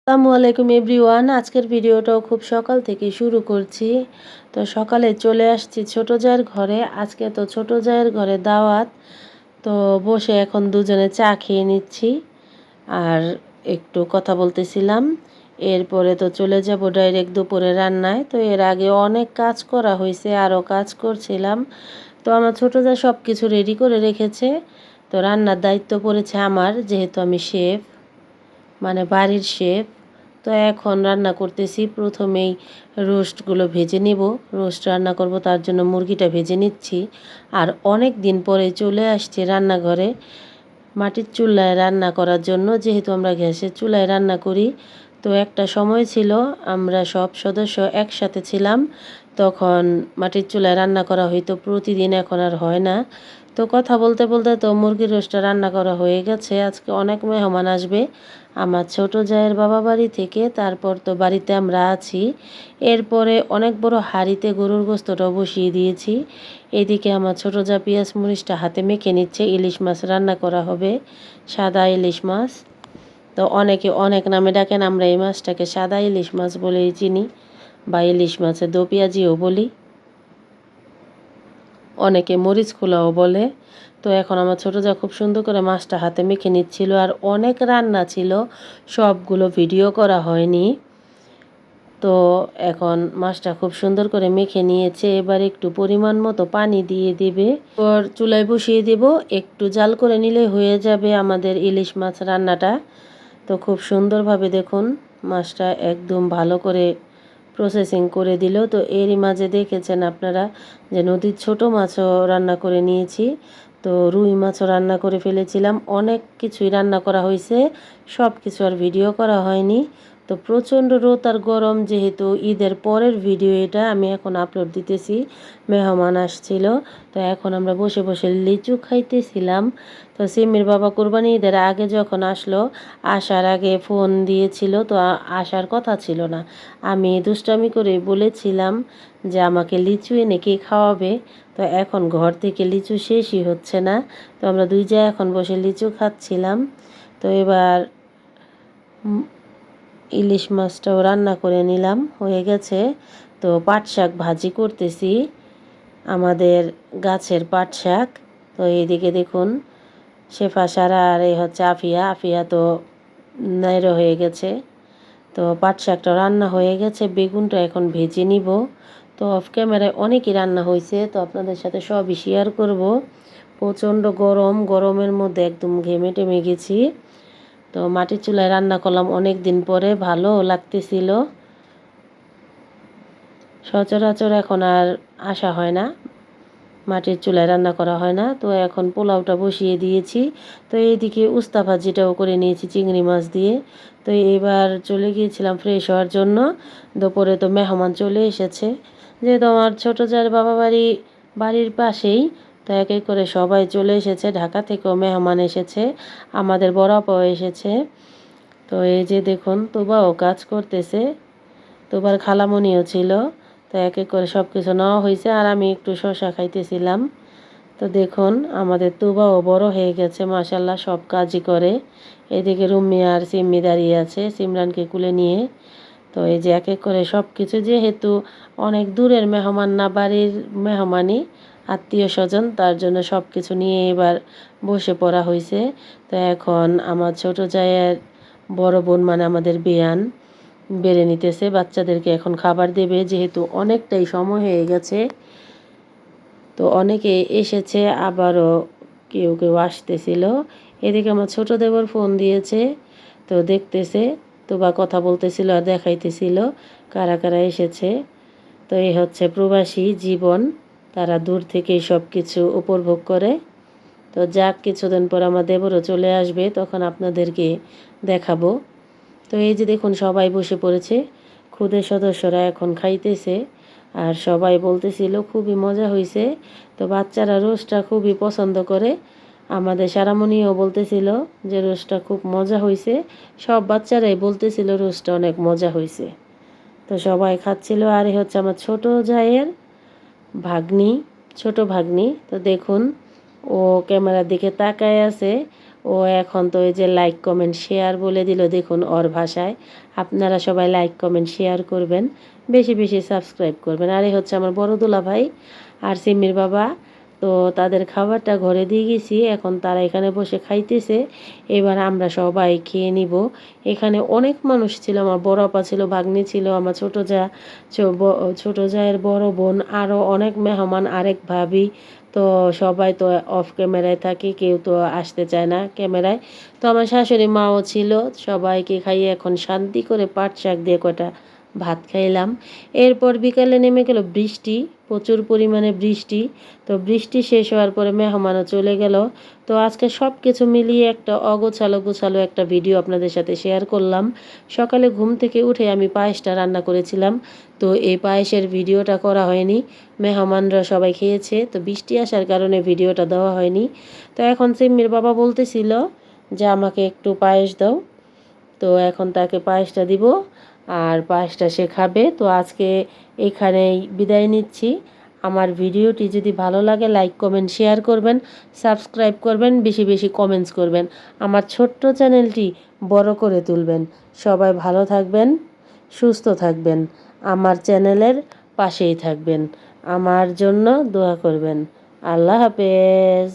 আসসালামু আলাইকুম এভরিওয়ান। আজকের ভিডিওটাও খুব সকাল থেকে শুরু করছি। তো সকালে চলে আসছি ছোট জায়ের ঘরে। আজকে তো ছোট জায়ের ঘরে দাওয়াত। তো বসে এখন দুজনে চা খেয়ে নিচ্ছি আর একটু কথা বলতেছিলাম। এরপরে তো চলে যাব ডাইরেক্ট দুপুরে রান্নায়। তো এর আগে অনেক কাজ করা হয়েছে, আরও কাজ করছিলাম। তো আমার ছোট জা সব কিছু রেডি করে রেখেছে। তো রান্নার দায়িত্ব পড়েছে আমার, যেহেতু আমি শেফ, মানে বাড়ির শেফ। তো এখন রান্না করতেছি। প্রথমেই রোস্টগুলো ভেজে নিব। রোস্ট রান্না করব, তার জন্য মুরগিটা ভেজে নিচ্ছি। আর অনেক দিন পরে চলে আসছে রান্নাঘরে মাটির চুলায় রান্না করার জন্য, যেহেতু আমরা গ্যাসের চুলায় রান্না করি। তো একটা সময় ছিল আমরা সব সদস্য একসাথে ছিলাম, তখন মাটির চুলায় রান্না করা হইতো প্রতিদিন, এখন আর হয় না। তো কথা বলতে বলতে তো মুরগির রোস্টটা রান্না করা হয়ে গেছে। আজকে অনেক মেহমান আসবে আমার ছোট জায়ের বাবা বাড়ি থেকে, তারপর তো বাড়িতে আমরা আছি। এরপরে অনেক বড় হাঁড়িতে গরুর গোস্তটাও বসিয়ে দিয়েছি। এদিকে আমার ছোট জা পেঁয়াজ মরিচটা হাতে মেখে নিচ্ছে। ইলিশ মাছ রান্না করা হবে, সাদা ইলিশ মাছ। তো অনেকে অনেক নামে ডাকেন, আমরা এই মাছটাকে সাদা ইলিশ মাছ বলেই চিনি, বা ইলিশ মাছের দো পেঁয়াজিও বলি, অনেকে মরিচ খোলাও বলে। তো এখন আমার ছোটো যা খুব সুন্দর করে মাছটা হাতে মেখে নিচ্ছিল। আর অনেক রান্না ছিল, সবগুলো ভিডিও করা হয়নি। তো এখন মাছটা খুব সুন্দর করে মেখে নিয়েছে। এবার একটু পরিমাণ মতো পানি দিয়ে দিবে, ওর চুলায় বসিয়ে দেব। একটু জাল করে নিলে হয়ে যাবে আমাদের ইলিশ মাছ রান্নাটা। তো খুব সুন্দরভাবে দেখুন মাছটা একদম ভালো করে প্রসেসিং করে দিল। তো এরই মাঝে দেখেছেন আপনারা যে নদীর ছোট মাছও রান্না করে নিয়েছি। তো রুই মাছও রান্না করে ফেলেছিলাম। অনেক কিছুই রান্না করা হয়েছে, সব কিছু আর ভিডিও করা হয়নি। তো প্রচণ্ড রোদ আর গরম, যেহেতু ঈদের পরের ভিডিও এটা আমি এখন আপলোড দিতেছি। মেহমান আসছিল, তো এখন আমরা বসে বসে লিচু খাইতেছিলাম। তো সিমির বাবা কোরবানি ঈদের আগে যখন আসলো, আসার আগে ফোন দিয়েছিল, তো আসার কথা ছিল না। আমি দুষ্টামি করে বলেছিলাম যে আমাকে লিচু এনে কে খাওয়াবে। তো এখন ঘর থেকে লিচু শেষই হচ্ছে না। তো আমরা দুই জায়গায় এখন বসে লিচু খাচ্ছিলাম। তো এবার ইলিশ মাছটাও রান্না করে নিলাম, হয়ে গেছে। তো পাট শাক ভাজি করতেছি, আমাদের গাছের পাট শাক। তো এইদিকে দেখুন শেফা সারা আর এই হচ্ছে আফিয়া। আফিয়া তো নাইরো হয়ে গেছে। তো পাট শাকটা রান্না হয়ে গেছে, বেগুনটা এখন ভেজে নিব। তো অফ ক্যামেরায় অনেকই রান্না হয়েছে, তো আপনাদের সাথে সবই শেয়ার করব। প্রচণ্ড গরম, গরমের মধ্যে একদম ঘেমে টেমে গেছি। তো মাটির চুলায় রান্না করলাম অনেক দিন পরে, ভালো লাগতেছিল। সচরাচর এখন আর আসা হয় না, মাটির চুলায় রান্না করা হয় না। তো এখন পোলাওটা বসিয়ে দিয়েছি। তো এইদিকে উস্তা ভাজিটাও করে নিয়েছি চিংড়ি মাছ দিয়ে। তো এবার চলে গিয়েছিলাম ফ্রেশ হওয়ার জন্য। দুপুরে তো মেহমান চলে এসেছে, যেহেতু আমার ছোটো জায়ের বাবা বাড়ির পাশেই। তো এক এক করে সবাই চলে এসেছে, ঢাকা থেকেও মেহমান এসেছে, আমাদের বড় আপাও এসেছে। তো এই যে দেখুন তোবাও কাজ করতেছে, তোবার খালামণিও ছিল। তো এক এক করে সব কিছু নেওয়া হয়েছে, আর আমি একটু শসা খাইতেছিলাম। তো দেখুন আমাদের তুবাও বড় হয়ে গেছে মাশাল্লাহ, সব কাজই করে। এদিকে রুম্মি আর সিম্মি দাঁড়িয়ে আছে সিমরানকে কুলে নিয়ে। তো এই যে এক এক করে সব কিছু, যেহেতু অনেক দূরের মেহমান না, বাড়ির মেহমানই, আত্মীয় স্বজন, তার জন্য সব কিছু নিয়ে এবার বসে পড়া হয়েছে। তো এখন আমার ছোট জায়ের বড় বোন, মানে আমাদের বেয়ান, বেড়ে নিতেছে। বাচ্চাদেরকে এখন খাবার দেবে, যেহেতু অনেকটাই সময় হয়ে গেছে। তো অনেকে এসেছে, আবারও কেউ কেউ আসতেছিল। এদিকে আমার ছোট দেবর ফোন দিয়েছে, তো দেখতেছে, তো বা কথা বলতেছিল আর দেখাইতেছিল কারা কারা এসেছে। তো এই হচ্ছে প্রবাসী জীবন, তারা দূর থেকেই সব কিছু উপভোগ করে। তো যাক, কিছুদিন পর আমার দেবরও চলে আসবে, তখন আপনাদেরকে দেখাবো। তো এই যে দেখুন সবাই বসে পড়েছে, খুদের সদস্যরা এখন খাইতেছে। আর সবাই বলতেছিল খুবই মজা হয়েছে। তো বাচ্চারা রোস্টটা খুবই পছন্দ করে, আমাদের সারামণিও বলতেছিল যে রোস্টটা খুব মজা হয়েছে। সব বাচ্চারাই বলতেছিল রোস্টটা অনেক মজা হয়েছে। তো সবাই খাচ্ছিল। আর এই হচ্ছে আমার ছোট জায়ের ভাগ্নি, ছোট ভাগ্নি। তো দেখুন ও ক্যামেরার দিকে তাকায় আছে, ও এখন তো ওই যে লাইক কমেন্ট শেয়ার বলে দিল, দেখুন ওর ভাষায়। আপনারা সবাই লাইক কমেন্ট শেয়ার করবেন, বেশি বেশি সাবস্ক্রাইব করবেন। আর এই হচ্ছে আমার বড় দুলা ভাই আর সিমির বাবা। তো তাদের খাবারটা ঘরে দিয়ে গেছি, এখন তারা এখানে বসে খাইতেছে। এবার আমরা সবাই খেয়ে নিব। এখানে অনেক মানুষ ছিল, আমার বড় আপা ছিল, ভাগ্নি ছিল, আমার ছোট জায়ের বড় বোন, আরও অনেক মেহমান, আরেক ভাবি। তো সবাই তো অফ ক্যামেরায় থাকে, কেউ তো আসতে চায় না ক্যামেরায়। তো আমার শাশুড়ি মাও ছিল, সবাইকে খাইয়ে এখন শান্তি করে পাট শাক দিয়ে কটা ভাত খাইলাম। এরপর বিকালে নেমে গেল বৃষ্টি, প্রচুর পরিমাণে বৃষ্টি। তো বৃষ্টি শেষ হওয়ার পরে মেহমানও চলে গেল। তো আজকে সব কিছু মিলিয়ে একটা গোছালো একটা ভিডিও আপনাদের সাথে শেয়ার করলাম। সকালে ঘুম থেকে উঠে আমি পায়েসটা রান্না করেছিলাম, তো এই পায়েসের ভিডিওটা করা হয়নি। মেহমানরা সবাই খেয়েছে, তো বৃষ্টি আসার কারণে ভিডিওটা দেওয়া হয়নি। তো এখন সিম্মির বাবা বলতেছিল যে আমাকে একটু পায়েস দাও, তো এখন তাকে পায়েসটা দিব আর পায়েসটা সে খাবে। তো আজকে এখানেই বিদায় নিচ্ছি। আমার ভিডিওটি যদি ভালো লাগে লাইক কমেন্ট শেয়ার করবেন, সাবস্ক্রাইব করবেন, বেশি বেশি কমেন্টস করবেন, আমার ছোট্ট চ্যানেলটি বড় করে তুলবেন। সবাই ভালো থাকবেন, সুস্থ থাকবেন, আমার চ্যানেলের পাশেই থাকবেন, আমার জন্য দোয়া করবেন। আল্লাহ হাফেজ।